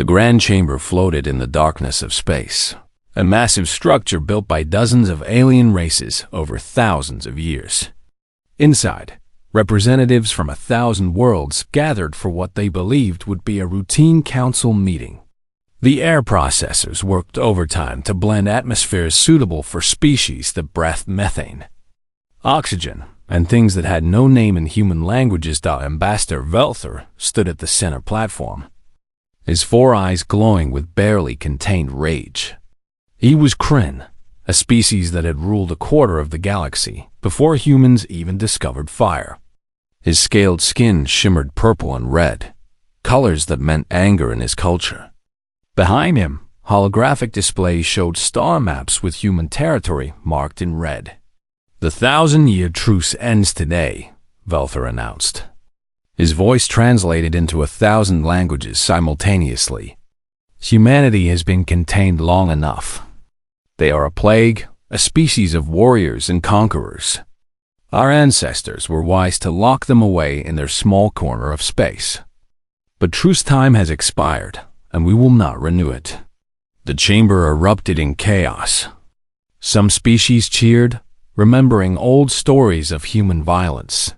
The grand chamber floated in the darkness of space, a massive structure built by dozens of alien races over thousands of years. Inside, representatives from 1,000 worlds gathered for what they believed would be a routine council meeting. The air processors worked overtime to blend atmospheres suitable for species that breathed methane, oxygen, and things that had no name in human languages. Ambassador Velther stood at the center platform, his 4 eyes glowing with barely contained rage. He was Kryn, a species that had ruled a quarter of the galaxy before humans even discovered fire. His scaled skin shimmered purple and red, colors that meant anger in his culture. Behind him, holographic displays showed star maps with human territory marked in red. "The 1,000-year truce ends today," Velther announced. His voice translated into 1,000 languages simultaneously. "Humanity has been contained long enough. They are a plague, a species of warriors and conquerors. Our ancestors were wise to lock them away in their small corner of space. But truce time has expired, and we will not renew it." The chamber erupted in chaos. Some species cheered, remembering old stories of human violence.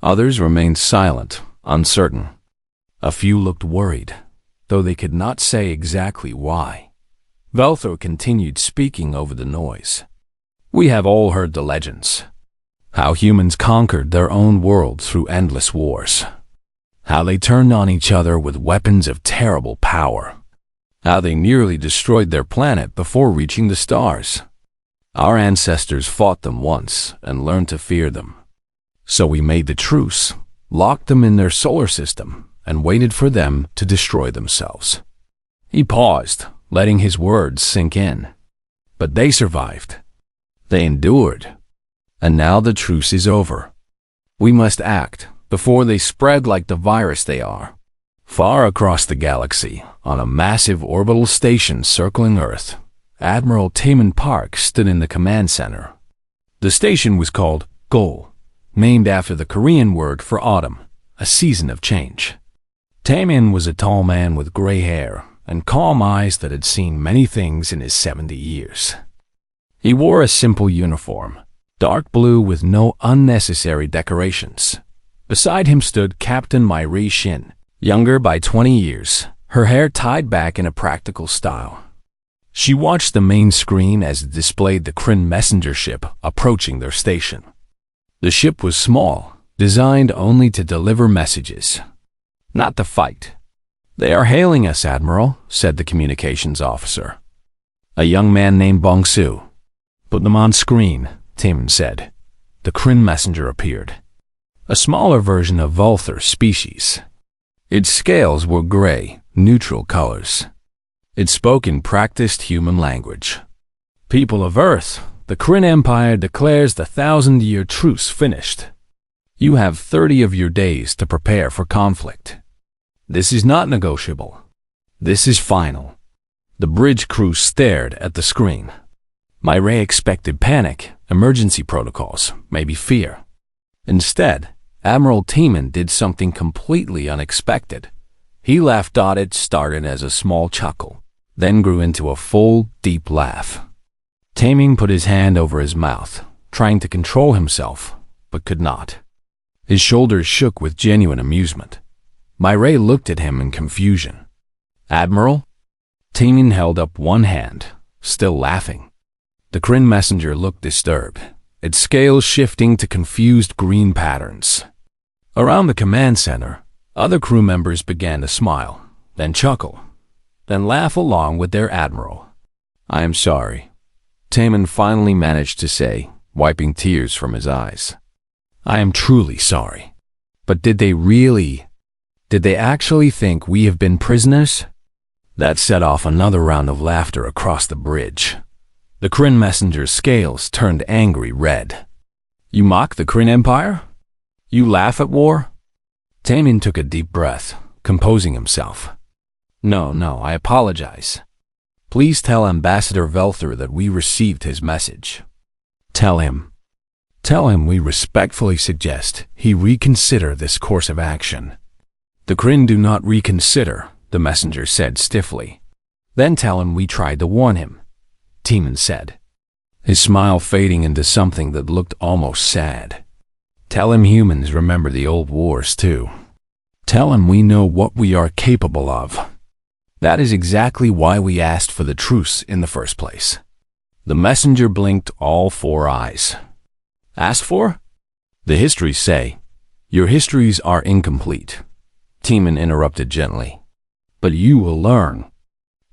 Others remained silent, uncertain. A few looked worried, though they could not say exactly why. Velther continued speaking over the noise. "We have all heard the legends. How humans conquered their own world through endless wars. How they turned on each other with weapons of terrible power. How they nearly destroyed their planet before reaching the stars. Our ancestors fought them once and learned to fear them. So we made the truce, locked them in their solar system, and waited for them to destroy themselves." He paused, letting his words sink in. "But they survived. They endured. And now the truce is over. We must act before they spread like the virus they are." Far across the galaxy, on a massive orbital station circling Earth, Admiral Taman Park stood in the command center. The station was called Gol, named after the Korean word for autumn, a season of change. Taman was a tall man with gray hair and calm eyes that had seen many things in his 70 years. He wore a simple uniform, dark blue with no unnecessary decorations. Beside him stood Captain Narration, younger by 20 years, her hair tied back in a practical style. She watched the main screen as it displayed the Kryn messenger ship approaching their station. The ship was small, designed only to deliver messages, not to fight. "They are hailing us, Admiral," said the communications officer, a young man named Bong-Su. "Put them on screen," Taman said. The Kryn messenger appeared, a smaller version of Velther's species. Its scales were gray, neutral colors. It spoke in practiced human language. "People of Earth, the Kryn Empire declares the 1,000-year truce finished. You have 30 of your days to prepare for conflict. This is not negotiable. This is final." The bridge crew stared at the screen. Myray expected panic, emergency protocols, maybe fear. Instead, Admiral Taman did something completely unexpected. He laughed. It started as a small chuckle, then grew into a full, deep laugh. Taman put his hand over his mouth, trying to control himself, but could not. His shoulders shook with genuine amusement. Myray looked at him in confusion. "Admiral?" Taman held up one hand, still laughing. The Kryn messenger looked disturbed, its scales shifting to confused green patterns. Around the command center, other crew members began to smile, then chuckle, then laugh along with their admiral. "I am sorry," Taman finally managed to say, wiping tears from his eyes. "I am truly sorry. But did they actually think we have been prisoners?" That set off another round of laughter across the bridge. The Kryn messenger's scales turned angry red. "You mock the Kryn Empire? You laugh at war?" Taman took a deep breath, composing himself. No, I apologize. Please tell Ambassador Velther that we received his message. Tell him we respectfully suggest he reconsider this course of action." "The Kryn do not reconsider," the messenger said stiffly. Then tell him we tried to warn him, Tiemann said, his smile fading into something that looked almost sad. Tell him humans remember the old wars too. Tell him we know what we are capable of. That is exactly why we asked for the truce in the first place. The messenger blinked all four eyes. Asked for? The histories say. Your histories are incomplete, Tiemann interrupted gently. But you will learn.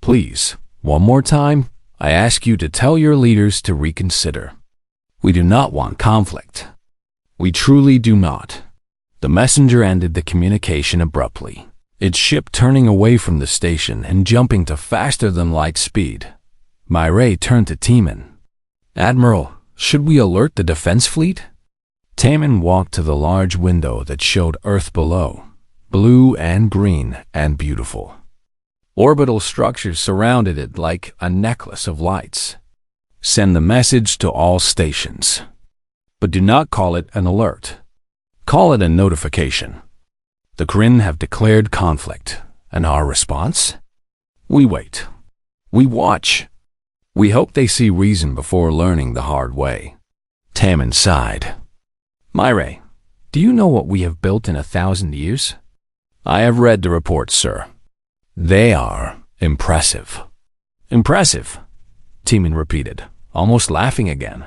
Please, one more time, I ask you to tell your leaders to reconsider. We do not want conflict. We truly do not. The messenger ended the communication abruptly, its ship turning away from the station and jumping to faster-than-light speed. Mireille turned to Tiemann. Admiral, should we alert the defense fleet? Tiemann walked to the large window that showed Earth below, blue and green and beautiful. Orbital structures surrounded it like a necklace of lights. Send the message to all stations. But do not call it an alert. Call it a notification. The Kryn have declared conflict, and our response? We wait. We watch. We hope they see reason before learning the hard way. Tiemann sighed. Mireille, do you know what we have built in 1,000 years? I have read the reports, sir. They are impressive. Impressive, Tiemann repeated, almost laughing again.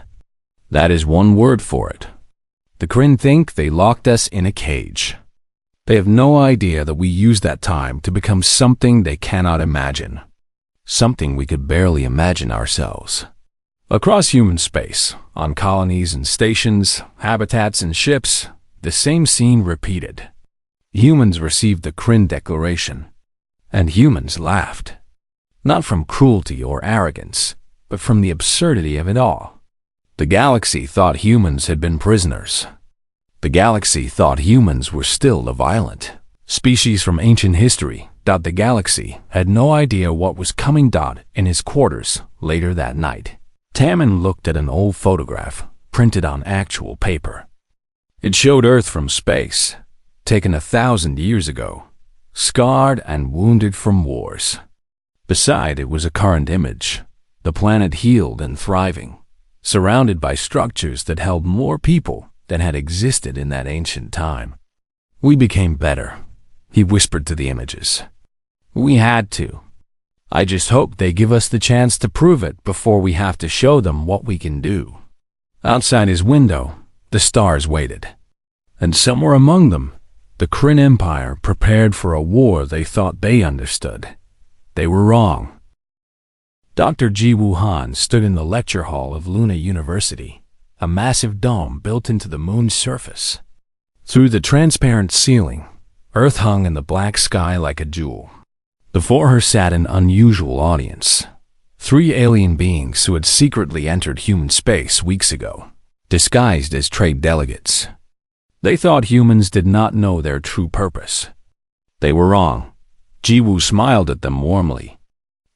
That is one word for it. The Kryn think they locked us in a cage. They have no idea that we used that time to become something they cannot imagine. Something we could barely imagine ourselves. Across human space, on colonies and stations, habitats and ships, the same scene repeated. Humans received the Kryn declaration, and humans laughed. Not from cruelty or arrogance, but from the absurdity of it all. The galaxy thought humans had been prisoners. The galaxy thought humans were still the violent species from ancient history. The galaxy had no idea what was coming. In his quarters later that night, Tiemann looked at an old photograph printed on actual paper. It showed Earth from space, taken 1,000 years ago, scarred and wounded from wars. Beside it was a current image, the planet healed and thriving, surrounded by structures that held more people than had existed in that ancient time. We became better, he whispered to the images. We had to. I just hope they give us the chance to prove it before we have to show them what we can do. Outside his window, the stars waited. And somewhere among them, the Kryn Empire prepared for a war they thought they understood. They were wrong. Dr. Ji Wuhan stood in the lecture hall of Luna University, a massive dome built into the moon's surface. Through the transparent ceiling, Earth hung in the black sky like a jewel. Before her sat an unusual audience. 3 alien beings who had secretly entered human space weeks ago, disguised as trade delegates. They thought humans did not know their true purpose. They were wrong. Jiwoo smiled at them warmly.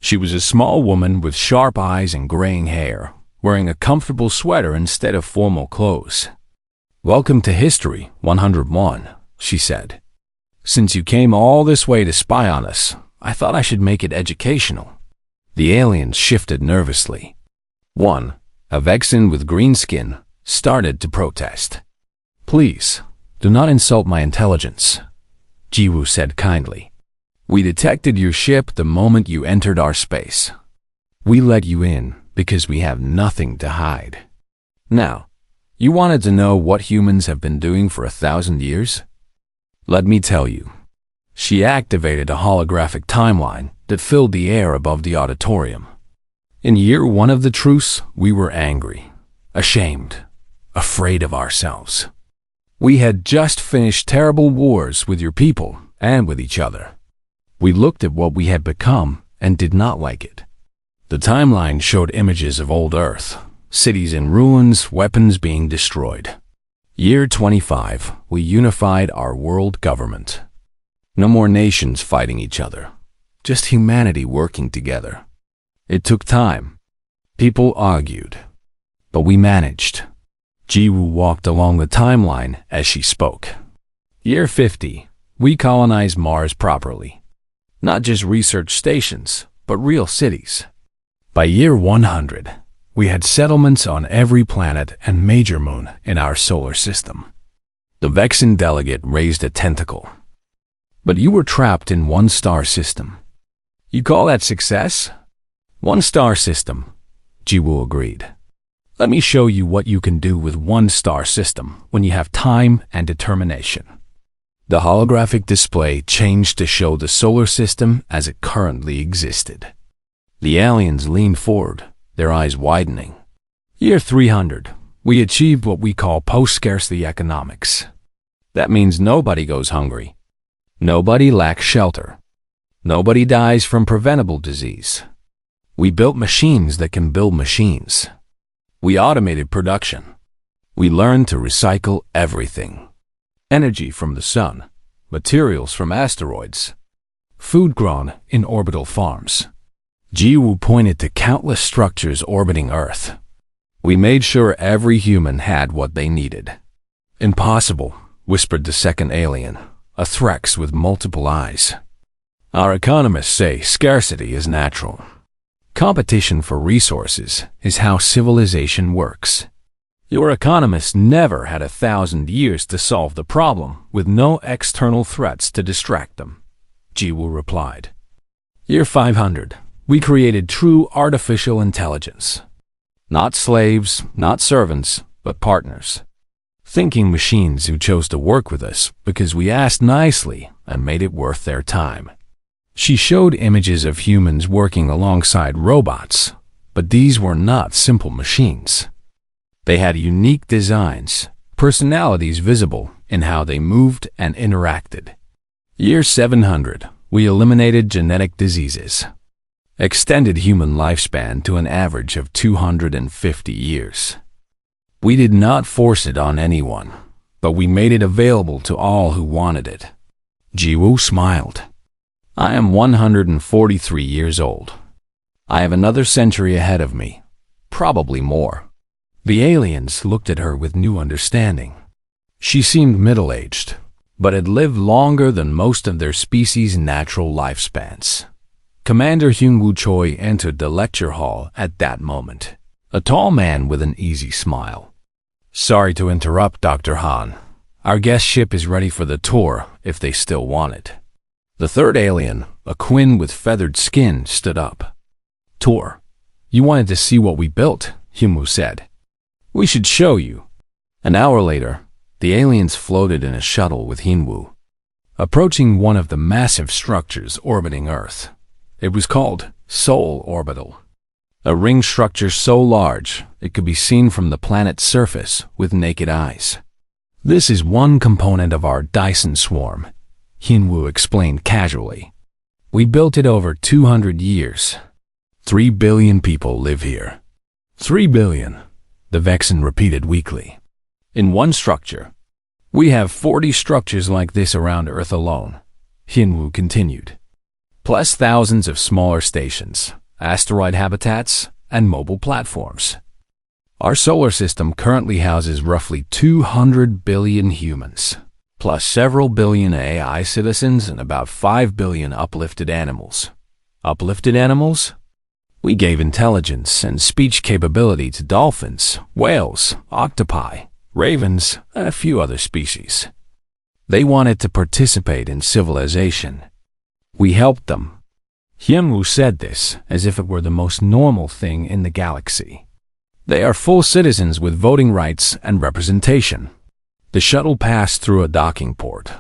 She was a small woman with sharp eyes and graying hair, wearing a comfortable sweater instead of formal clothes. Welcome to History 101, she said. Since you came all this way to spy on us, I thought I should make it educational. The aliens shifted nervously. One, a Vexen with green skin, started to protest. Please, do not insult my intelligence, Jiwoo said kindly. We detected your ship the moment you entered our space. We let you in because we have nothing to hide. Now, you wanted to know what humans have been doing for 1,000 years? Let me tell you. She activated a holographic timeline that filled the air above the auditorium. In year 1 of the truce, we were angry, ashamed, afraid of ourselves. We had just finished terrible wars with your people and with each other. We looked at what we had become and did not like it. The timeline showed images of old Earth, cities in ruins, weapons being destroyed. Year 25, we unified our world government. No more nations fighting each other, just humanity working together. It took time. People argued, but we managed. Jiwoo walked along the timeline as she spoke. Year 50, we colonized Mars properly. Not just research stations, but real cities. By year 100, we had settlements on every planet and major moon in our solar system. The Vexen delegate raised a tentacle. But you were trapped in one star system. You call that success? One star system, Jiwoo agreed. Let me show you what you can do with one star system when you have time and determination. The holographic display changed to show the solar system as it currently existed. The aliens leaned forward, their eyes widening. Year 300, we achieved what we call post-scarcity economics. That means nobody goes hungry. Nobody lacks shelter. Nobody dies from preventable disease. We built machines that can build machines. We automated production. We learned to recycle everything. Energy from the sun, materials from asteroids, food grown in orbital farms. Jiwoo pointed to countless structures orbiting Earth. We made sure every human had what they needed. Impossible, whispered the second alien, a Threx with multiple eyes. Our economists say scarcity is natural. Competition for resources is how civilization works. Your economists never had 1,000 years to solve the problem with no external threats to distract them, Jiwoo replied. Year 500, we created true artificial intelligence. Not slaves, not servants, but partners. Thinking machines who chose to work with us because we asked nicely and made it worth their time. She showed images of humans working alongside robots, but these were not simple machines. They had unique designs, personalities visible in how they moved and interacted. Year 700, we eliminated genetic diseases. Extended human lifespan to an average of 250 years. We did not force it on anyone, but we made it available to all who wanted it. Jiwoo smiled. I am 143 years old. I have another century ahead of me, probably more. The aliens looked at her with new understanding. She seemed middle-aged, but had lived longer than most of their species' natural lifespans. Commander Hyunwoo Choi entered the lecture hall at that moment, a tall man with an easy smile. Sorry to interrupt, Dr. Han. Our guest ship is ready for the tour if they still want it. The third alien, a Quinn with feathered skin, stood up. Tour. You wanted to see what we built, Hyunwoo said. We should show you. An hour later, the aliens floated in a shuttle with Hyunwoo, approaching one of the massive structures orbiting Earth. It was called Sol Orbital, a ring structure so large it could be seen from the planet's surface with naked eyes. This is one component of our Dyson swarm, Hyunwoo explained casually. We built it over 200 years. 3 billion people live here. 3 billion, the Vexen repeated weakly. In one structure. We have 40 structures like this around Earth alone, Hyunwoo continued. Plus thousands of smaller stations, asteroid habitats, and mobile platforms. Our solar system currently houses roughly 200 billion humans, plus several billion AI citizens and about 5 billion uplifted animals. Uplifted animals? We gave intelligence and speech capability to dolphins, whales, octopi, ravens, and a few other species. They wanted to participate in civilization. We helped them. Hyunwoo said this as if it were the most normal thing in the galaxy. They are full citizens with voting rights and representation. The shuttle passed through a docking port.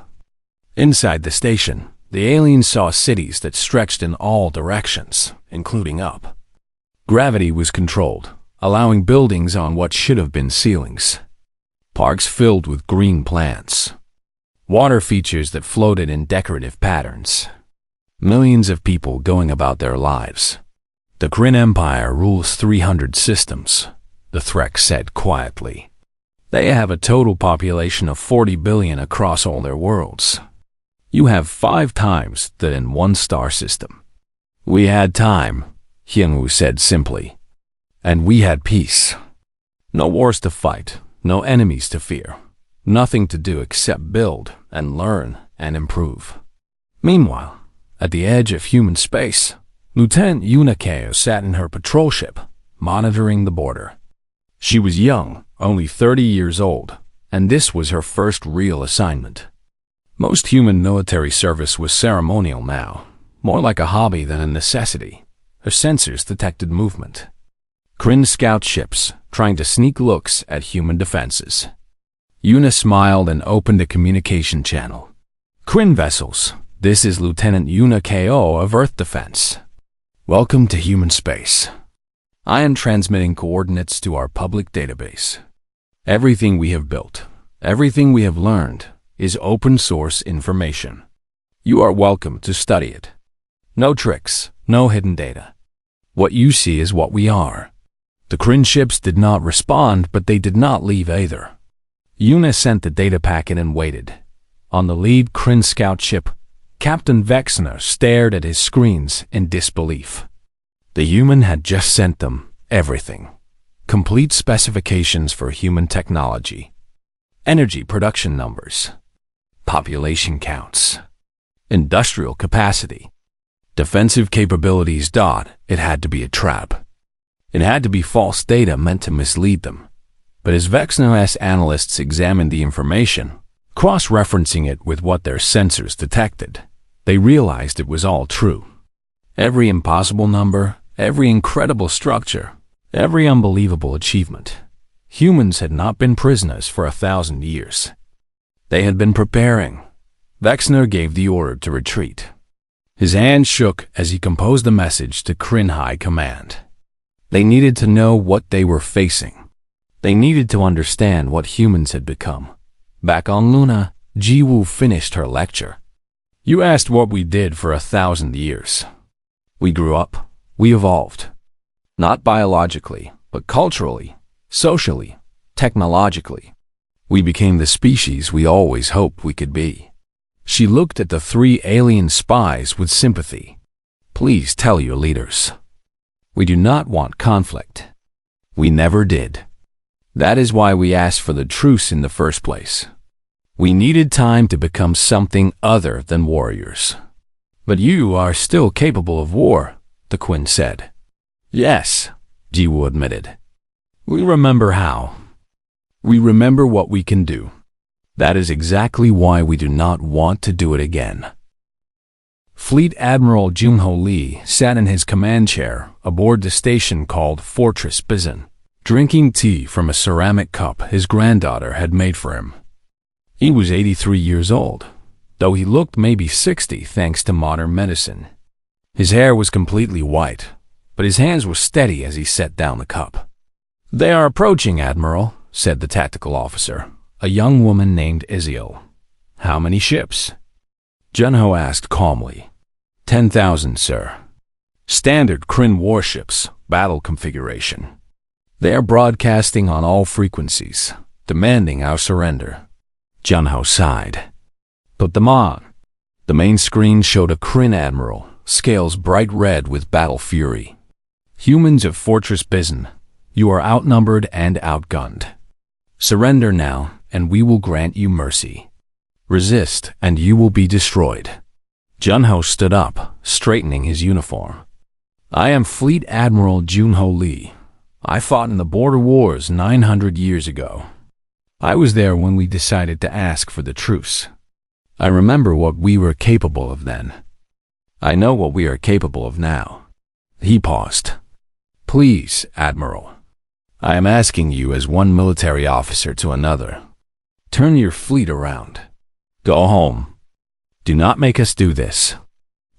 Inside the station, the aliens saw cities that stretched in all directions, including up. Gravity was controlled, allowing buildings on what should have been ceilings. Parks filled with green plants. Water features that floated in decorative patterns. Millions of people going about their lives. The Kryn Empire rules 300 systems, the Threx said quietly. They have a total population of 40 billion across all their worlds. You have 5 times that in one star system. We had time, Hyunwoo said simply. And we had peace. No wars to fight, no enemies to fear. Nothing to do except build and learn and improve. Meanwhile, At the edge of human space, Lieutenant Yuna Kao sat in her patrol ship, monitoring the border. She was young, only 30 years old, and this was her first real assignment. Most human military service was ceremonial now, more like a hobby than a necessity. Her sensors detected movement. Kryn scout ships, trying to sneak looks at human defenses. Yuna smiled and opened a communication channel. Kryn vessels, this is Lieutenant Yuna Kao of Earth Defense. Welcome to human space. I am transmitting coordinates to our public database. Everything we have built, everything we have learned, is open source information. You are welcome to study it. No tricks, no hidden data. What you see is what we are. The Kryn ships did not respond, but they did not leave either. Yuna sent the data packet and waited. On the lead Kryn scout ship, Captain Vexner stared at his screens in disbelief. The human had just sent them everything. Complete specifications for human technology. Energy production numbers. Population counts. Industrial capacity. Defensive capabilities. It had to be a trap. It had to be false data meant to mislead them. But as Vexner's analysts examined the information, cross-referencing it with what their sensors detected, they realized it was all true. Every impossible number, every incredible structure, every unbelievable achievement. Humans had not been prisoners for 1,000 years. They had been preparing. Vexner gave the order to retreat. His hand shook as he composed a message to Kryn High Command. They needed to know what they were facing. They needed to understand what humans had become. Back on Luna, Jiwoo finished her lecture. You asked what we did for 1,000 years. We grew up. We evolved. Not biologically, but culturally, socially, technologically. We became the species we always hoped we could be. She looked at the 3 alien spies with sympathy. Please tell your leaders. We do not want conflict. We never did. That is why we asked for the truce in the first place. We needed time to become something other than warriors. But you are still capable of war, the Queen said. Yes, Jiwoo admitted. We remember how. We remember what we can do. That is exactly why we do not want to do it again. Fleet Admiral Junho Lee sat in his command chair aboard the station called Fortress Bizen, drinking tea from a ceramic cup his granddaughter had made for him. He was 83 years old, though he looked maybe 60 thanks to modern medicine. His hair was completely white, but his hands were steady as he set down the cup. They are approaching, Admiral, said the tactical officer, a young woman named Iziel. How many ships? Junho asked calmly. 10,000, sir. Standard Kryn warships, battle configuration. They are broadcasting on all frequencies, demanding our surrender. Junho sighed. Put them on. The main screen showed a Kryn admiral, scales bright red with battle fury. Humans of Fortress Bizen, you are outnumbered and outgunned. Surrender now, and we will grant you mercy. Resist, and you will be destroyed. Junho stood up, straightening his uniform. I am Fleet Admiral Junho Lee. I fought in the border wars 900 years ago. I was there when we decided to ask for the truce. I remember what we were capable of then. I know what we are capable of now. He paused. Please, Admiral. I am asking you as one military officer to another. Turn your fleet around. Go home. Do not make us do this.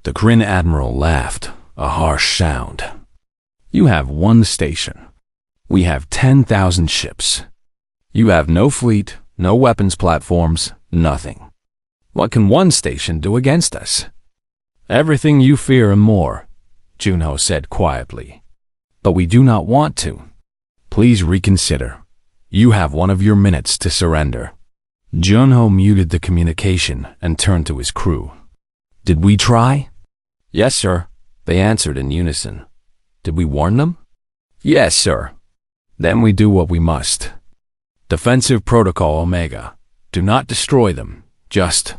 The Kryn Admiral laughed, a harsh sound. You have one station. We have 10,000 ships. You have no fleet, no weapons platforms, nothing. What can one station do against us? Everything you fear and more, Junho said quietly. But we do not want to. Please reconsider. You have one of your minutes to surrender. Junho muted the communication and turned to his crew. Did we try? Yes, sir, they answered in unison. Did we warn them? Yes, sir. Then we do what we must. Defensive Protocol Omega. Do not destroy them. Just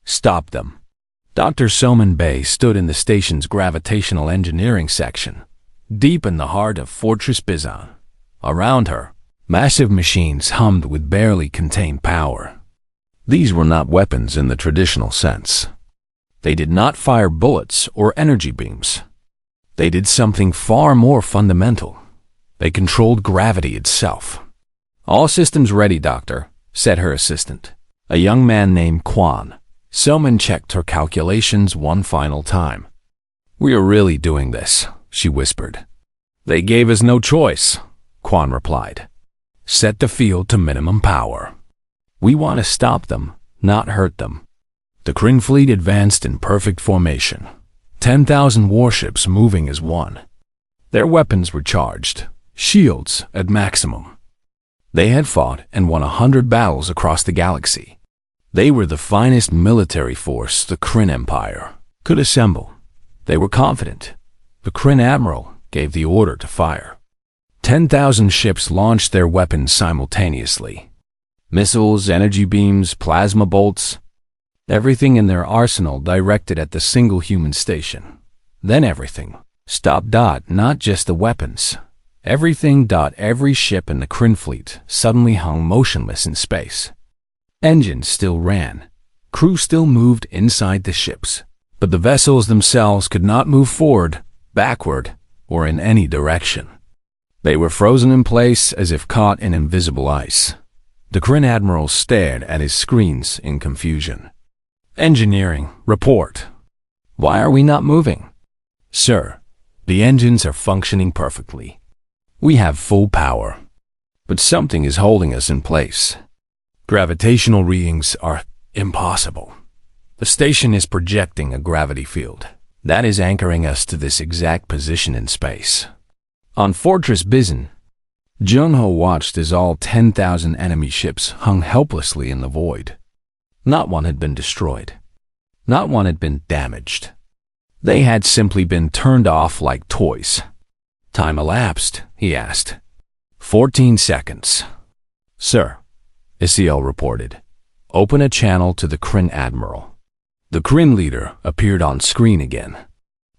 stop them. Dr. Soman Bay stood in the station's gravitational engineering section, deep in the heart of Fortress Bizan. Around her, massive machines hummed with barely contained power. These were not weapons in the traditional sense. They did not fire bullets or energy beams. They did something far more fundamental. They controlled gravity itself. "All systems ready, Doctor," said her assistant, a young man named Quan. Soman checked her calculations one final time. "We are really doing this," she whispered. "They gave us no choice," Quan replied. "Set the field to minimum power. We want to stop them, not hurt them." The Kryn fleet advanced in perfect formation, 10,000 warships moving as one. Their weapons were charged, shields at maximum. They had fought and won 100 battles across the galaxy. They were the finest military force the Kryn Empire could assemble. They were confident. The Kryn Admiral gave the order to fire. 10,000 ships launched their weapons simultaneously. Missiles, energy beams, plasma bolts, everything in their arsenal directed at the single human station. Then everything stopped. Not just the weapons. Everything. Every ship in the Kryn fleet suddenly hung motionless in space. Engines still ran. Crew still moved inside the ships. But the vessels themselves could not move forward, backward, or in any direction. They were frozen in place as if caught in invisible ice. The Kryn Admiral stared at his screens in confusion. "Engineering, report. Why are we not moving?" "Sir, the engines are functioning perfectly. We have full power. But something is holding us in place. Gravitational readings are impossible. The station is projecting a gravity field that is anchoring us to this exact position in space." On Fortress Bizan, Junho watched as all 10,000 enemy ships hung helplessly in the void. Not one had been destroyed. Not one had been damaged. They had simply been turned off like toys. "Time elapsed," he asked. 14 seconds. "Sir," Isiel reported, "open a channel to the Kryn Admiral." The Kryn leader appeared on screen again.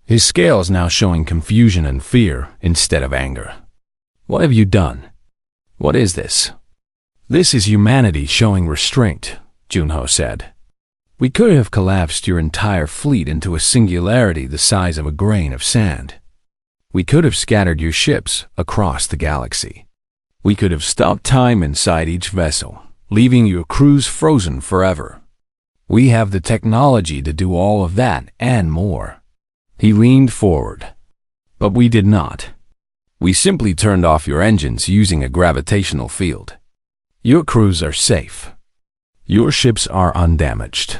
His scales now showing confusion and fear instead of anger. "What have you done? What is this?" "This is humanity showing restraint," Junho said. "We could have collapsed your entire fleet into a singularity the size of a grain of sand. We could have scattered your ships across the galaxy. We could have stopped time inside each vessel, leaving your crews frozen forever. We have the technology to do all of that and more." He leaned forward. "But we did not. We simply turned off your engines using a gravitational field. Your crews are safe. Your ships are undamaged.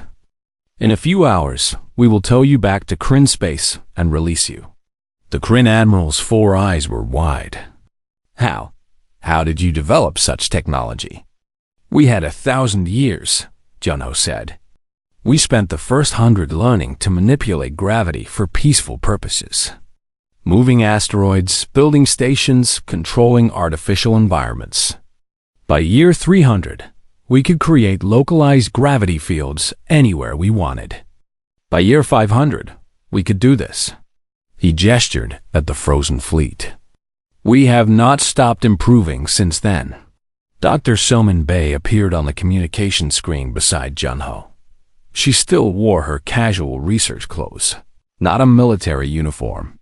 In a few hours, we will tow you back to Kryn space and release you." The Kryn Admiral's 4 eyes were wide. "How? How did you develop such technology?" "We had 1,000 years," Junho said. "We spent the first 100 learning to manipulate gravity for peaceful purposes. Moving asteroids, building stations, controlling artificial environments. By year 300, we could create localized gravity fields anywhere we wanted. By year 500, we could do this." He gestured at the frozen fleet. "We have not stopped improving since then." Dr. Soman Bay appeared on the communication screen beside Junho. She still wore her casual research clothes, not a military uniform.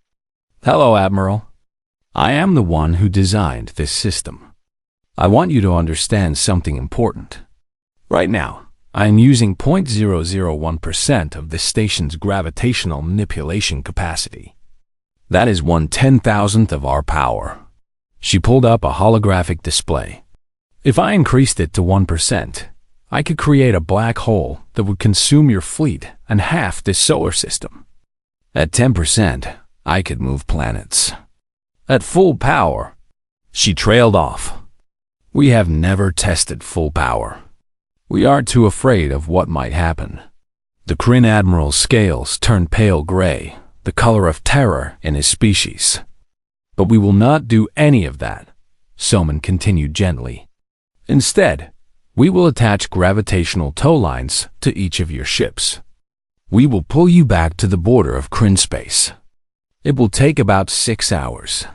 "Hello, Admiral. I am the one who designed this system. I want you to understand something important. Right now, I am using 0.001% of the station's gravitational manipulation capacity. That is 1/10,000th of our power." She pulled up a holographic display. "If I increased it to 1%, I could create a black hole that would consume your fleet and half this solar system. At 10%, I could move planets. At full power..." She trailed off. "We have never tested full power. We are too afraid of what might happen." The Kryn Admiral's scales turned pale gray, the color of terror in his species. "But we will not do any of that," Soman continued gently. "Instead, we will attach gravitational tow lines to each of your ships. We will pull you back to the border of Kryn space. It will take about 6 hours.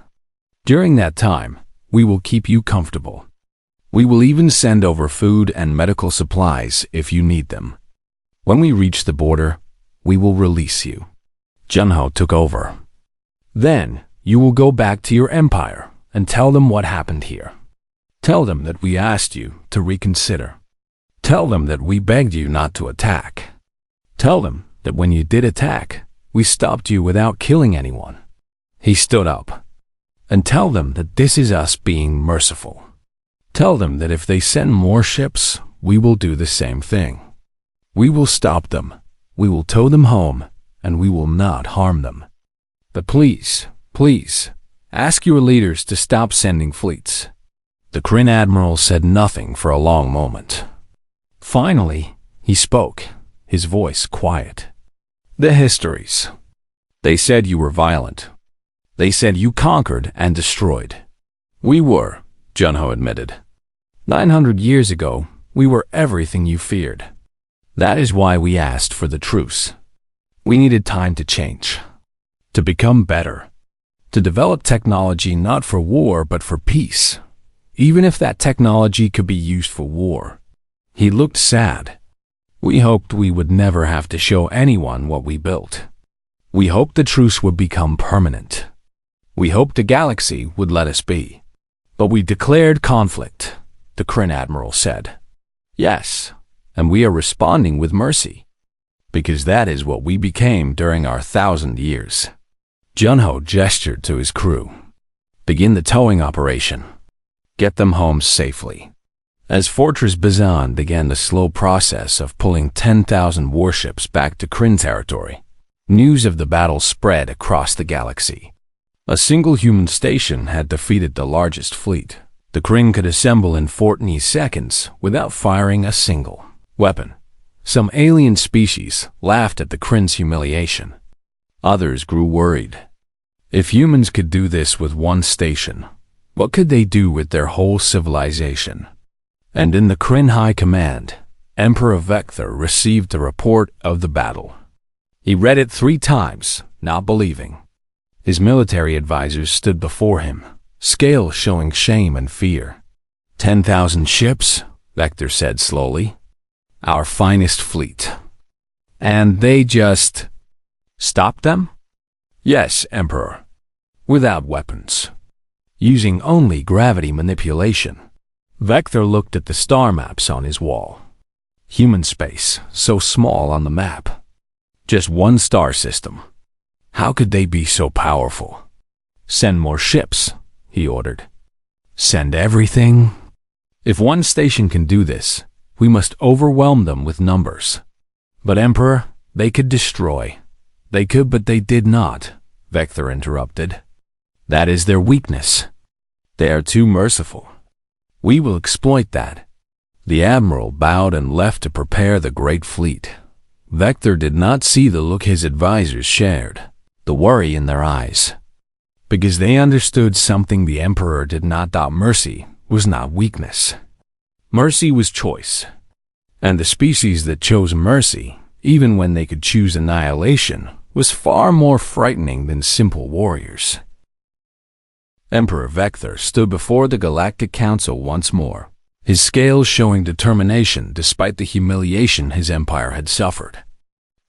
During that time, we will keep you comfortable. We will even send over food and medical supplies if you need them. When we reach the border, we will release you." Junho took over. "Then, you will go back to your empire and tell them what happened here. Tell them that we asked you to reconsider. Tell them that we begged you not to attack. Tell them that when you did attack, we stopped you without killing anyone." He stood up. "And tell them that this is us being merciful. Tell them that if they send more ships, we will do the same thing. We will stop them, we will tow them home, and we will not harm them. But please, please, ask your leaders to stop sending fleets." The Kryn admiral said nothing for a long moment. Finally, he spoke, his voice quiet. "The histories. They said you were violent. They said you conquered and destroyed." "We were," Junho admitted. 900 years ago, we were everything you feared. That is why we asked for the truce. We needed time to change, to become better, to develop technology not for war but for peace, even if that technology could be used for war. He looked sad. "We hoped we would never have to show anyone what we built. We hoped the truce would become permanent. We hoped the galaxy would let us be. But we declared conflict," the Kryn admiral said. "Yes, and we are responding with mercy, because that is what we became during our 1,000 years." Junho gestured to his crew. "Begin the towing operation. Get them home safely." As Fortress Bazan began the slow process of pulling 10,000 warships back to Kryn territory, news of the battle spread across the galaxy. A single human station had defeated the largest fleet. The Kryn could assemble in 14 seconds without firing a single weapon. Some alien species laughed at the Kryn's humiliation. Others grew worried. If humans could do this with one station, what could they do with their whole civilization? And in the Kryn High Command, Emperor Vector received a report of the battle. He read it 3 times, not believing. His military advisors stood before him, scales showing shame and fear. 10,000 ships, Vector said slowly. Our finest fleet. And they just stopped them? Yes, Emperor. Without weapons. Using only gravity manipulation. Vector looked at the star maps on his wall. Human space, so small on the map. Just one star system. How could they be so powerful? Send more ships, he ordered. Send everything? If one station can do this, we must overwhelm them with numbers. But Emperor, they could destroy. They could, but they did not, Vector interrupted. That is their weakness. They are too merciful. We will exploit that. The Admiral bowed and left to prepare the great fleet. Vector did not see the look his advisors shared, the worry in their eyes. Because they understood something the Emperor did not. Mercy was not weakness. Mercy was choice. And the species that chose mercy, even when they could choose annihilation, was far more frightening than simple warriors. Emperor Vector stood before the Galactic Council once more, his scales showing determination despite the humiliation his empire had suffered.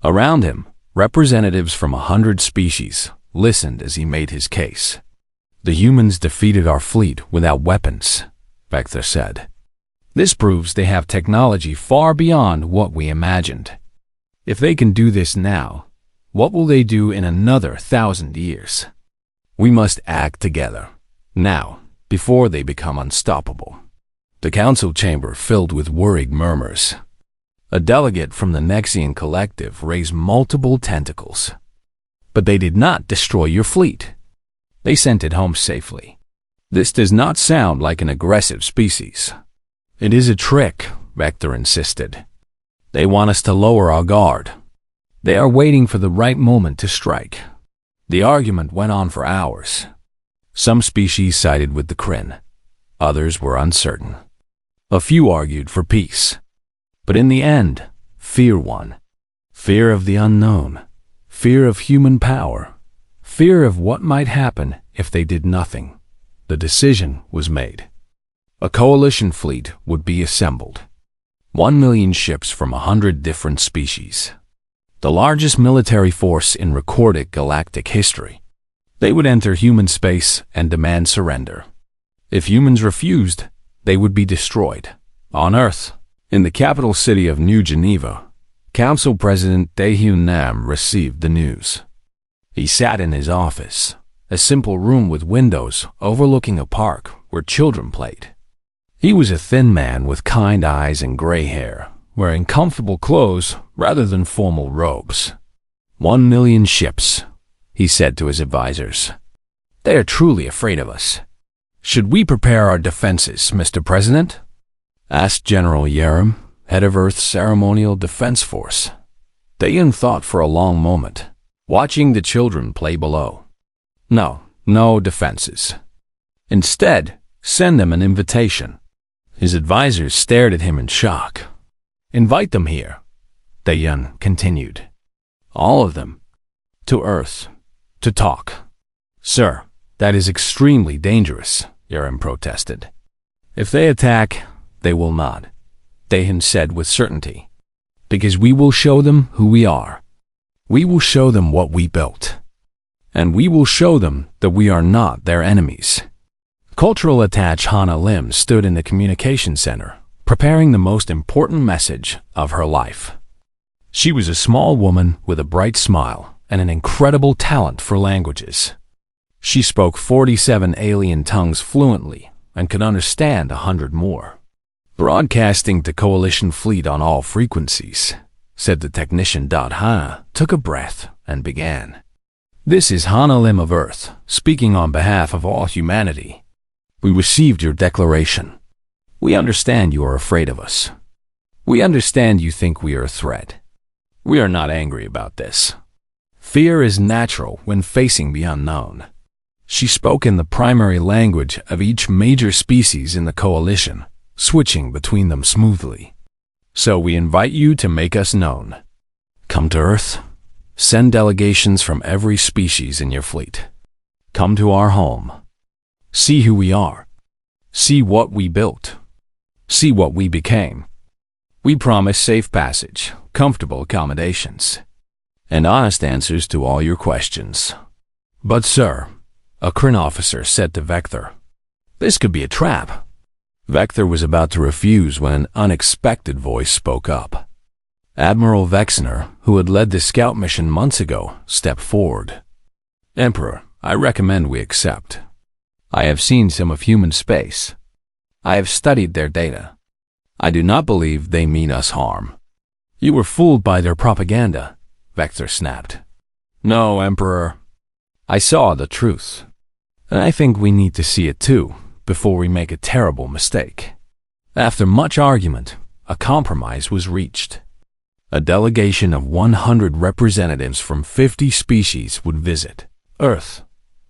Around him, representatives from 100 species listened as he made his case. The humans defeated our fleet without weapons, Vector said. This proves they have technology far beyond what we imagined. If they can do this now, what will they do in another 1,000 years? We must act together, now, before they become unstoppable. The council chamber filled with worried murmurs. A delegate from the Nexian collective raised multiple tentacles. But they did not destroy your fleet. They sent it home safely. This does not sound like an aggressive species. It is a trick, Vector insisted. They want us to lower our guard. They are waiting for the right moment to strike. The argument went on for hours. Some species sided with the Kryn. Others were uncertain. A few argued for peace. But in the end, fear won. Fear of the unknown, fear of human power, fear of what might happen if they did nothing. The decision was made. A coalition fleet would be assembled. 1 million ships from 100 different species. The largest military force in recorded galactic history. They would enter human space and demand surrender. If humans refused, they would be destroyed. On Earth, in the capital city of New Geneva, Council President Daehyun Nam received the news. He sat in his office, a simple room with windows overlooking a park where children played. He was a thin man with kind eyes and gray hair, wearing comfortable clothes rather than formal robes. 1 million ships, he said to his advisors. They are truly afraid of us. Should we prepare our defenses, Mr. President? Asked General Yerem, head of Earth's Ceremonial Defense Force. Daehyun thought for a long moment, watching the children play below. No defenses. Instead, send them an invitation. His advisors stared at him in shock. Invite them here, Daehyun continued. All of them. To Earth. To talk. Sir, that is extremely dangerous, Yerem protested. If they attack, they will not, Daehyun said with certainty. Because we will show them who we are. We will show them what we built. And we will show them that we are not their enemies. Cultural attaché Hannah Lim stood in the communication center, preparing the most important message of her life. She was a small woman with a bright smile and an incredible talent for languages. She spoke 47 alien tongues fluently and could understand 100 more. Broadcasting to coalition fleet on all frequencies, said the technician. Hannah took a breath and began. This is Hannah Lim of Earth, speaking on behalf of all humanity. We received your declaration. We understand you are afraid of us. We understand you think we are a threat. We are not angry about this. Fear is natural when facing the unknown. She spoke in the primary language of each major species in the coalition, switching between them smoothly. So we invite you to make us known. Come to Earth. Send delegations from every species in your fleet. Come to our home. See who we are. See what we built. See what we became. We promise safe passage, comfortable accommodations, and honest answers to all your questions. But sir, a Kryn officer said to Vector, this could be a trap. Vector was about to refuse when an unexpected voice spoke up. Admiral Vexner, who had led the scout mission months ago, stepped forward. Emperor, I recommend we accept. I have seen some of human space. I have studied their data. I do not believe they mean us harm. You were fooled by their propaganda, Vector snapped. No, Emperor. I saw the truth. And I think we need to see it too, before we make a terrible mistake. After much argument, a compromise was reached. A delegation of 100 representatives from 50 species would visit Earth.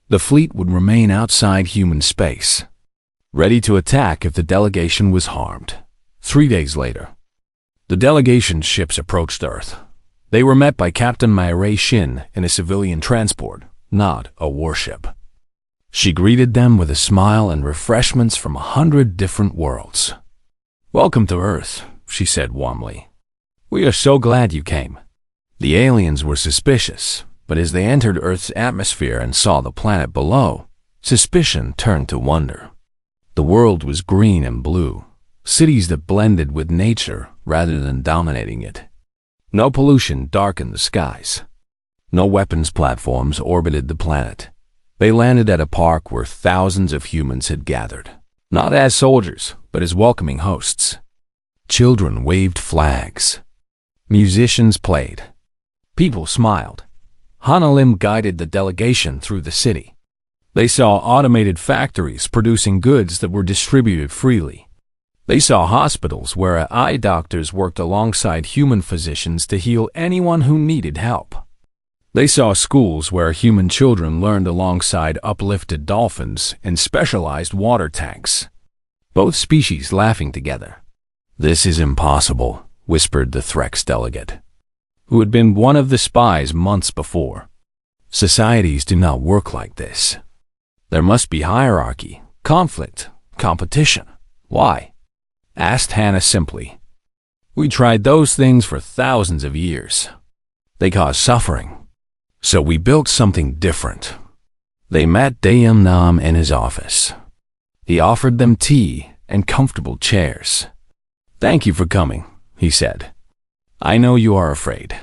The fleet would remain outside human space, ready to attack if the delegation was harmed. 3 days later, the delegation's ships approached Earth. They were met by Captain Narration in a civilian transport, not a warship. She greeted them with a smile and refreshments from 100 different worlds. Welcome to Earth, she said warmly. We are so glad you came. The aliens were suspicious, but as they entered Earth's atmosphere and saw the planet below, suspicion turned to wonder. The world was green and blue, cities that blended with nature rather than dominating it. No pollution darkened the skies. No weapons platforms orbited the planet. They landed at a park where thousands of humans had gathered, not as soldiers, but as welcoming hosts. Children waved flags. Musicians played. People smiled. Hannah Lim guided the delegation through the city. They saw automated factories producing goods that were distributed freely. They saw hospitals where eye doctors worked alongside human physicians to heal anyone who needed help. They saw schools where human children learned alongside uplifted dolphins in specialized water tanks, both species laughing together. This is impossible, whispered the Threx delegate. who had been one of the spies months before. Societies do not work like this. There must be hierarchy, conflict, competition. Why? Asked Hannah simply. We tried those things for thousands of years. They cause suffering. So we built something different. They met Dayam Nam in his office. He offered them tea and comfortable chairs. Thank you for coming, he said. I know you are afraid.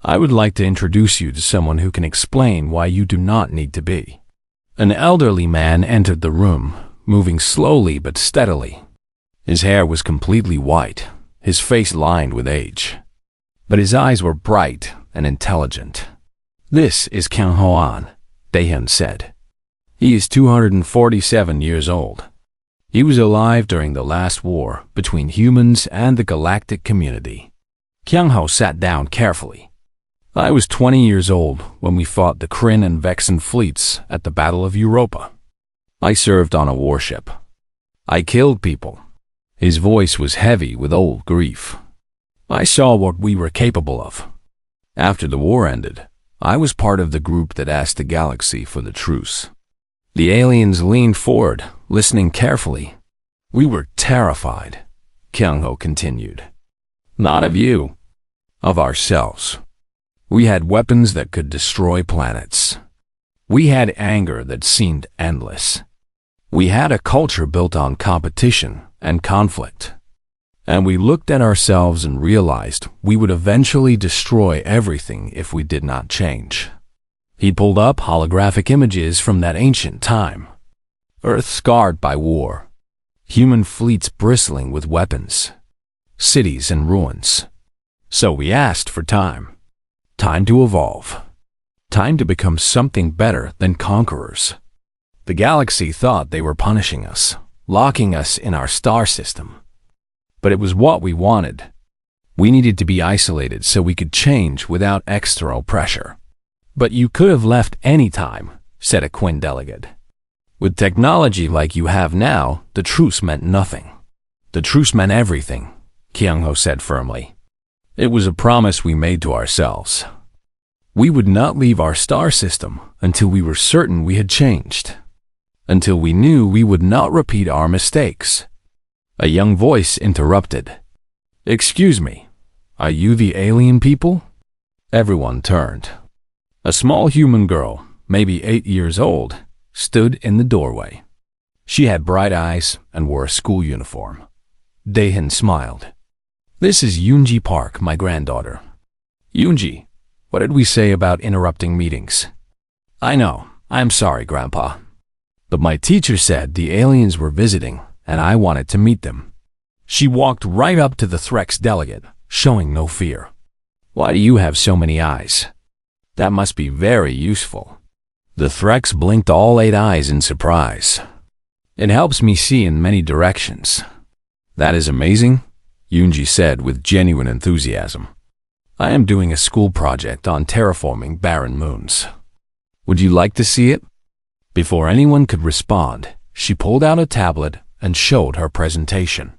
I would like to introduce you to someone who can explain why you do not need to be. An elderly man entered the room, moving slowly but steadily. His hair was completely white, his face lined with age. But his eyes were bright and intelligent. This is Kang Hoan, Daehyun said. He is 247 years old. He was alive during the last war between humans and the galactic community. Kyung Ho sat down carefully. I was 20 years old when we fought the Kryn and Vexen fleets at the Battle of Europa. I served on a warship. I killed people. His voice was heavy with old grief. I saw what we were capable of. After the war ended, I was part of the group that asked the galaxy for the truce. The aliens leaned forward, listening carefully. We were terrified, Kyung Ho continued. Not of you, of ourselves. We had weapons that could destroy planets. We had anger that seemed endless. We had a culture built on competition and conflict. And we looked at ourselves and realized we would eventually destroy everything if we did not change. He pulled up holographic images from that ancient time. Earth scarred by war. Human fleets bristling with weapons. Cities in ruins. So we asked for time. Time to evolve. Time to become something better than conquerors. The galaxy thought they were punishing us, locking us in our star system. But it was what we wanted. We needed to be isolated so we could change without external pressure. But you could have left any time, said a Quinn delegate. With technology like you have now, the truce meant nothing. The truce meant everything, Kyung Ho said firmly. It was a promise we made to ourselves. We would not leave our star system until we were certain we had changed. Until we knew we would not repeat our mistakes. A young voice interrupted. Excuse me, are you the alien people? Everyone turned. A small human girl, maybe 8 years old, stood in the doorway. She had bright eyes and wore a school uniform. Daehyun smiled. This is Yoonji Park, my granddaughter. Yoonji, what did we say about interrupting meetings? I know, I'm sorry, Grandpa. But my teacher said the aliens were visiting, and I wanted to meet them. She walked right up to the Threx delegate, showing no fear. Why do you have so many eyes? That must be very useful. The Threx blinked all 8 eyes in surprise. It helps me see in many directions. That is amazing, Yoonji said with genuine enthusiasm. I am doing a school project on terraforming barren moons. Would you like to see it? Before anyone could respond, she pulled out a tablet and showed her presentation.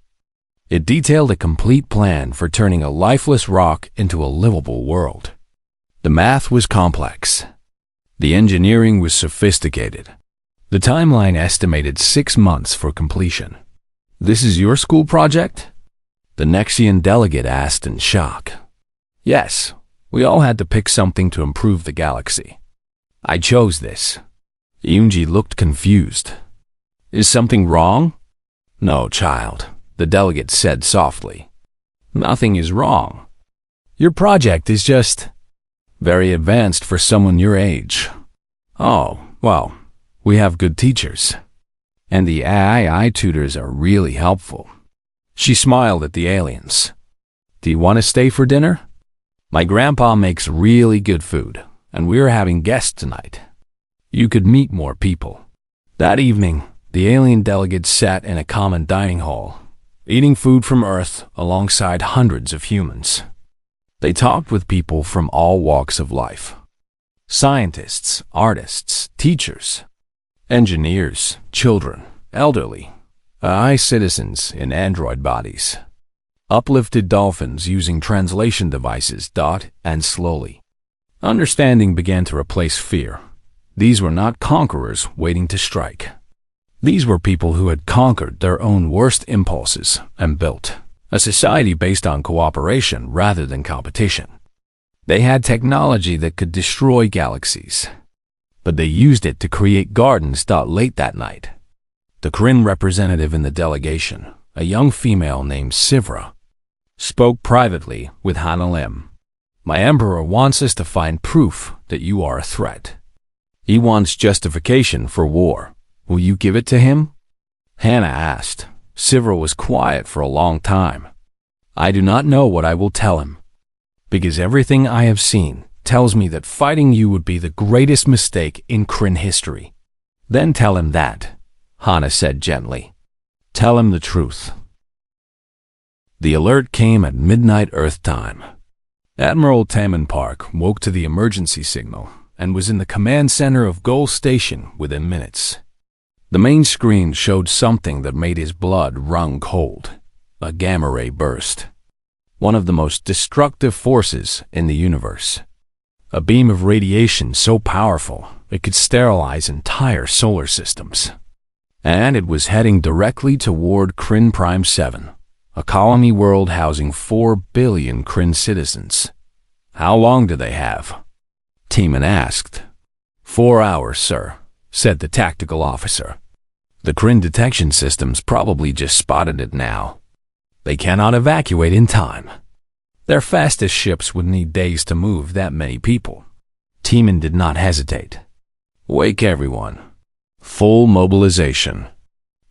It detailed a complete plan for turning a lifeless rock into a livable world. The math was complex. The engineering was sophisticated. The timeline estimated 6 months for completion. This is your school project? The Nexian delegate asked in shock. Yes, we all had to pick something to improve the galaxy. I chose this. Yoonji looked confused. Is something wrong? No, child, the delegate said softly. Nothing is wrong. Your project is just very advanced for someone your age. Oh, well, we have good teachers. And the AI tutors are really helpful. She smiled at the aliens. Do you want to stay for dinner? My grandpa makes really good food, and we're having guests tonight. You could meet more people. That evening, the alien delegates sat in a common dining hall, eating food from Earth alongside hundreds of humans. They talked with people from all walks of life. Scientists, artists, teachers, engineers, children, elderly, AI citizens in android bodies. Uplifted dolphins using translation devices. And slowly, understanding began to replace fear. These were not conquerors waiting to strike. These were people who had conquered their own worst impulses and built a society based on cooperation rather than competition. They had technology that could destroy galaxies, but they used it to create gardens. Late that night, the Kryn representative in the delegation, a young female named Sivra, spoke privately with Hanalim. My emperor wants us to find proof that you are a threat. He wants justification for war. Will you give it to him? Hannah asked. Sivra was quiet for a long time. I do not know what I will tell him, because everything I have seen tells me that fighting you would be the greatest mistake in Kryn history. Then tell him that, Hannah said gently. Tell him the truth. The alert came at midnight Earth time. Admiral Taman Park woke to the emergency signal and was in the command center of Goal Station within minutes. The main screen showed something that made his blood run cold. A gamma ray burst. One of the most destructive forces in the universe. A beam of radiation so powerful it could sterilize entire solar systems. And it was heading directly toward Kryn Prime 7, a colony world housing 4 billion Kryn citizens. How long do they have? Teeman asked. 4 hours, sir, said the tactical officer. The Kryn detection systems probably just spotted it now. They cannot evacuate in time. Their fastest ships would need days to move that many people. Teeman did not hesitate. Wake everyone. Full mobilization.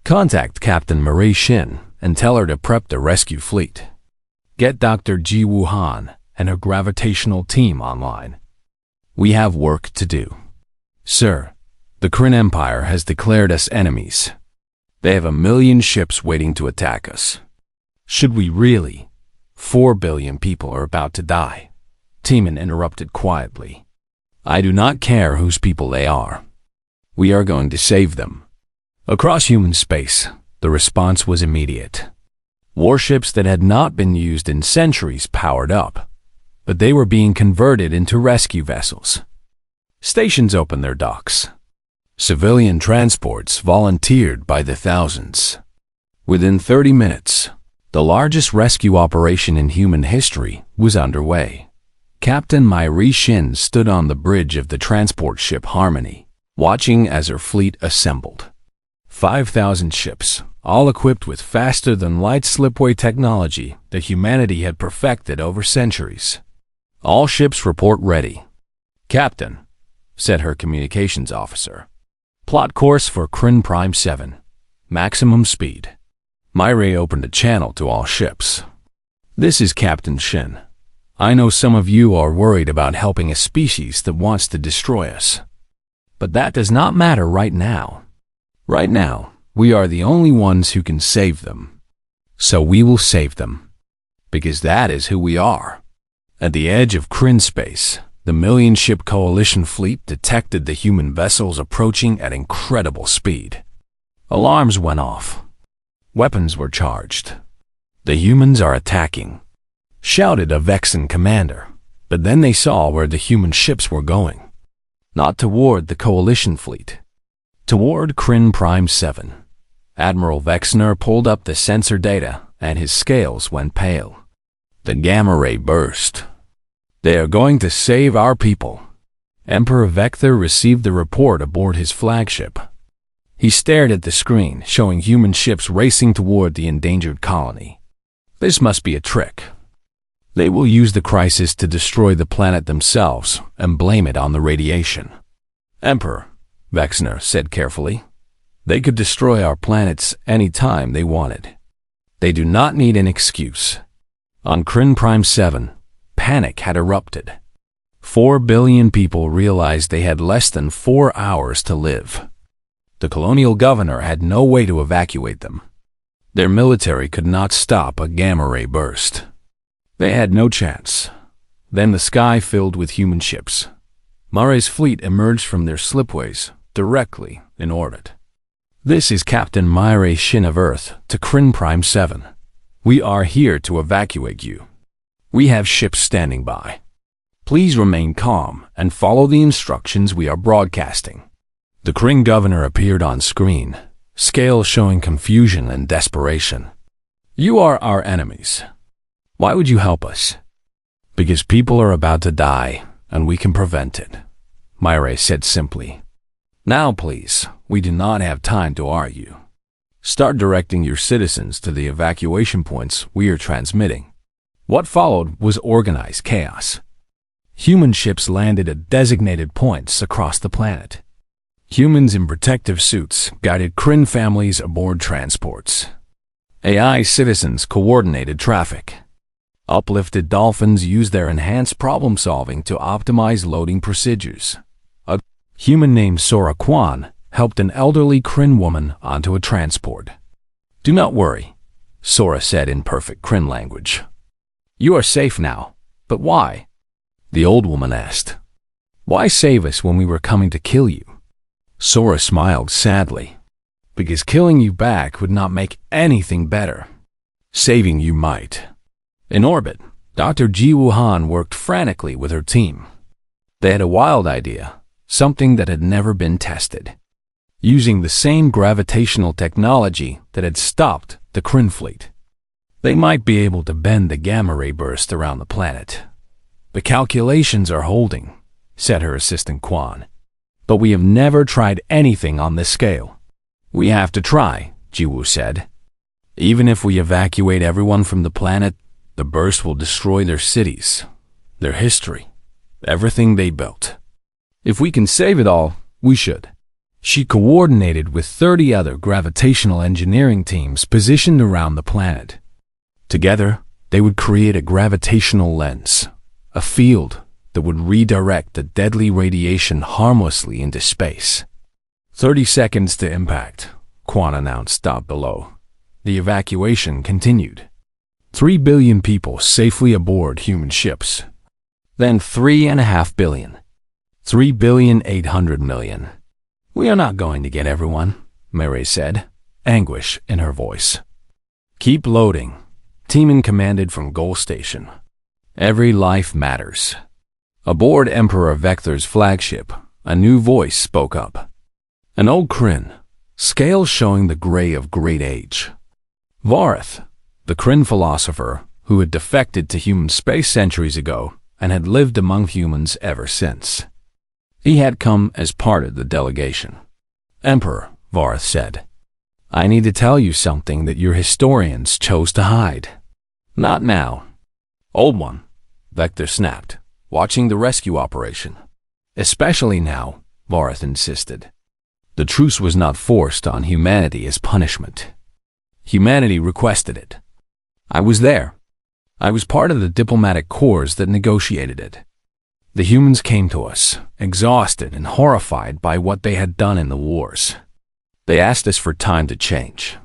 Contact Captain Marie Shin and tell her to prep the rescue fleet. Get Dr. Ji Wuhan and her gravitational team online. We have work to do. Sir, the Kryn Empire has declared us enemies. They have 1 million ships waiting to attack us. Should we really? 4 billion people are about to die. Teeman interrupted quietly. I do not care whose people they are. We are going to save them. Across human space, the response was immediate. Warships that had not been used in centuries powered up, but they were being converted into rescue vessels. Stations opened their docks. Civilian transports volunteered by the thousands. Within 30 minutes, the largest rescue operation in human history was underway. Captain Mairi Shin stood on the bridge of the transport ship Harmony, watching as her fleet assembled. 5,000 ships, all equipped with faster-than-light slipway technology that humanity had perfected over centuries. All ships report ready. Captain, said her communications officer. Plot course for Kryn Prime 7. Maximum speed. Mairi opened a channel to all ships. This is Captain Shin. I know some of you are worried about helping a species that wants to destroy us. But that does not matter right now. Right now, we are the only ones who can save them. So we will save them. Because that is who we are. At the edge of Kryn space, the million-ship coalition fleet detected the human vessels approaching at incredible speed. Alarms went off. Weapons were charged. The humans are attacking, shouted a Vexen commander, but then they saw where the human ships were going. Not toward the coalition fleet. Toward Kryn Prime 7. Admiral Vexner pulled up the sensor data, and his scales went pale. The gamma ray burst. They are going to save our people. Emperor Vector received the report aboard his flagship. He stared at the screen, showing human ships racing toward the endangered colony. This must be a trick. They will use the crisis to destroy the planet themselves and blame it on the radiation. Emperor, Vexner said carefully, they could destroy our planets any time they wanted. They do not need an excuse. On Kryn Prime 7, panic had erupted. 4 billion people realized they had less than 4 hours to live. The colonial governor had no way to evacuate them. Their military could not stop a gamma ray burst. They had no chance. Then the sky filled with human ships. Murray's fleet emerged from their slipways, directly in orbit. This is Captain Mairi Shin of Earth to Kryn Prime 7. We are here to evacuate you. We have ships standing by. Please remain calm and follow the instructions we are broadcasting." The Kryn governor appeared on screen, scales showing confusion and desperation. "You are our enemies. Why would you help us?" "Because people are about to die, and we can prevent it," Myre said simply. "Now please, we do not have time to argue. Start directing your citizens to the evacuation points we are transmitting." What followed was organized chaos. Human ships landed at designated points across the planet. Humans in protective suits guided Kryn families aboard transports. AI citizens coordinated traffic. Uplifted dolphins used their enhanced problem-solving to optimize loading procedures. A human named Sora Kwan helped an elderly Kryn woman onto a transport. "Do not worry," Sora said in perfect Kryn language. "You are safe now. But why?" the old woman asked. "Why save us when we were coming to kill you?" Sora smiled sadly. "Because killing you back would not make anything better. Saving you might." In orbit, Dr. Ji Wuhan worked frantically with her team. They had a wild idea, something that had never been tested. Using the same gravitational technology that had stopped the Kryn fleet, they might be able to bend the gamma ray burst around the planet. "The calculations are holding," said her assistant Quan. "But we have never tried anything on this scale." "We have to try," Jiwoo said. "Even if we evacuate everyone from the planet, the burst will destroy their cities, their history, everything they built. If we can save it all, we should." She coordinated with 30 other gravitational engineering teams positioned around the planet. Together, they would create a gravitational lens, a field that would redirect the deadly radiation harmlessly into space. 30 seconds to impact, Quan announced below. The evacuation continued. 3 billion people safely aboard human ships. Then 3.5 billion. 3,800,000,000. "We are not going to get everyone," Mary said, anguish in her voice. "Keep loading," Teeman commanded from Goal Station. "Every life matters." Aboard Emperor Vector's flagship, a new voice spoke up. An old Kryn, scales showing the gray of great age. Vareth, the Kryn philosopher who had defected to human space centuries ago and had lived among humans ever since. He had come as part of the delegation. "Emperor," Vareth said, "I need to tell you something that your historians chose to hide." "Not now." "Old One," Vector snapped, watching the rescue operation. "Especially now," Vareth insisted. The truce was not forced on humanity as punishment. Humanity requested it. I was there. I was part of the diplomatic corps that negotiated it. The humans came to us, exhausted and horrified by what they had done in the wars. They asked us for time to change.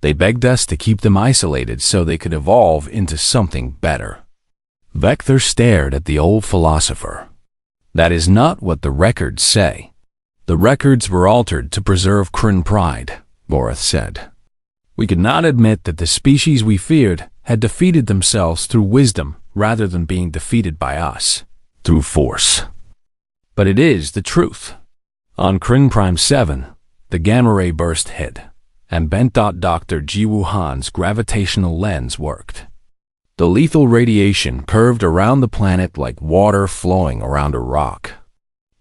They begged us to keep them isolated so they could evolve into something better. Vector stared at the old philosopher. "That is not what the records say." "The records were altered to preserve Kryn pride," Vareth said. "We could not admit that the species we feared had defeated themselves through wisdom rather than being defeated by us, through force. But it is the truth." On Kryn Prime 7, the gamma ray burst hit, and bent Dr. Ji Wuhan's gravitational lens worked. The lethal radiation curved around the planet like water flowing around a rock.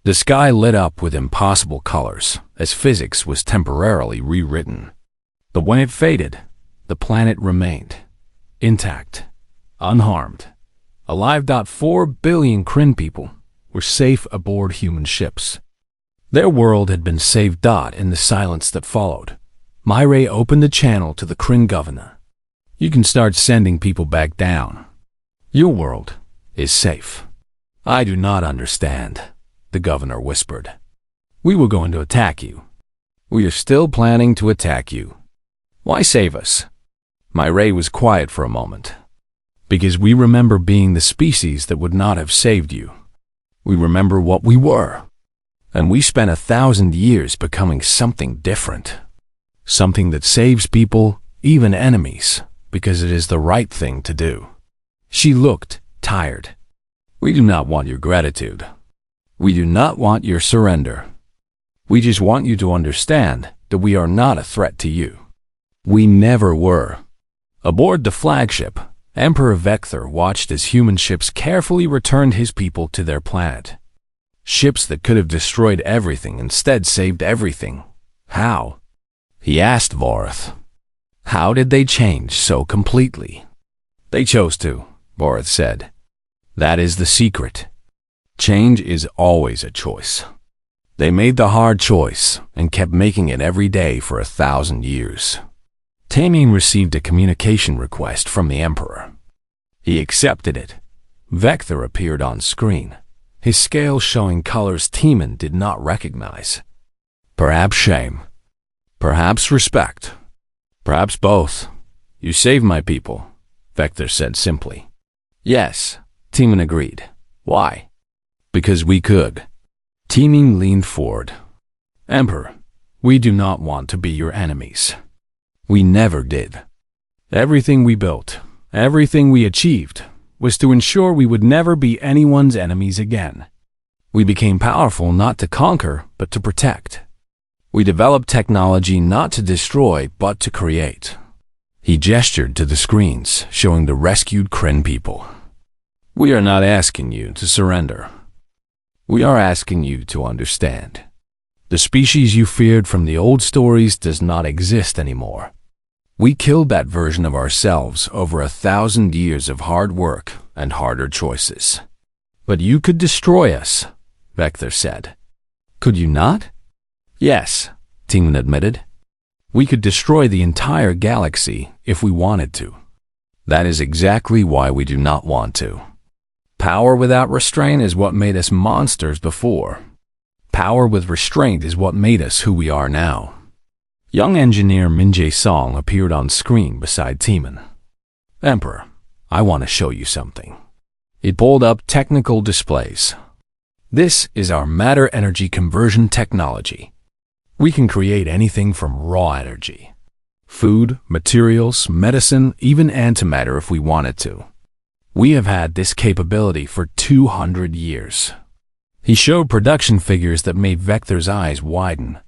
The sky lit up with impossible colors, as physics was temporarily rewritten. But when it faded, the planet remained, intact, unharmed. Alive. 4 billion Kryn people were safe aboard human ships. Their world had been saved. In the silence that followed, Myre opened the channel to the Kryn governor. "You can start sending people back down. Your world is safe." "I do not understand," the governor whispered. "We were going to attack you. We are still planning to attack you. Why save us?" Myre was quiet for a moment. "Because we remember being the species that would not have saved you. We remember what we were. And we spent 1,000 years becoming something different. Something that saves people, even enemies, because it is the right thing to do. She looked tired. We do not want your gratitude. We do not want your surrender. We just want you to understand that we are not a threat to you. We never were. Aboard the flagship, Emperor Vector watched as human ships carefully returned his people to their planet. Ships that could have destroyed everything instead saved everything. How? He asked Vorath. How did they change so completely? They chose to, Vorath said. That is the secret. Change is always a choice. They made the hard choice and kept making it every day for 1,000 years. Taming received a communication request from the Emperor. He accepted it. Vector appeared on screen, his scale showing colors Timon did not recognize. Perhaps shame. Perhaps respect. Perhaps both. You saved my people, Vector said simply. Yes, Timon agreed. Why? Because we could. Timon leaned forward. Emperor, we do not want to be your enemies. We never did. Everything we built, everything we achieved, was to ensure we would never be anyone's enemies again. We became powerful not to conquer, but to protect. We developed technology not to destroy, but to create. He gestured to the screens, showing the rescued Kryn people. We are not asking you to surrender. We are asking you to understand. The species you feared from the old stories does not exist anymore. We killed that version of ourselves over 1,000 years of hard work and harder choices. But you could destroy us, Vector said. Could you not? Yes, Timon admitted. We could destroy the entire galaxy if we wanted to. That is exactly why we do not want to. Power without restraint is what made us monsters before. Power with restraint is what made us who we are now. Young engineer Min Jae-song appeared on screen beside Timon. Emperor, I want to show you something. It pulled up technical displays. This is our matter energy conversion technology. We can create anything from raw energy. Food, materials, medicine, even antimatter if we wanted to. We have had this capability for 200 years. He showed production figures that made Vector's eyes widen.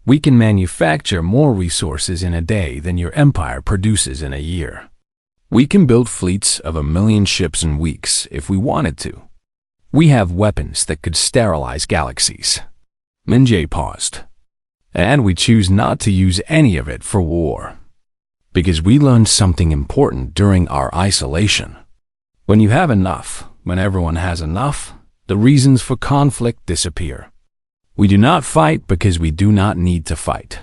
We can manufacture more resources in a day than your empire produces in a year. We can build fleets of 1 million ships in weeks if we wanted to. We have weapons that could sterilize galaxies. Min-jae paused. And we choose not to use any of it for war. Because we learned something important during our isolation. When you have enough, when everyone has enough, the reasons for conflict disappear. We do not fight because we do not need to fight.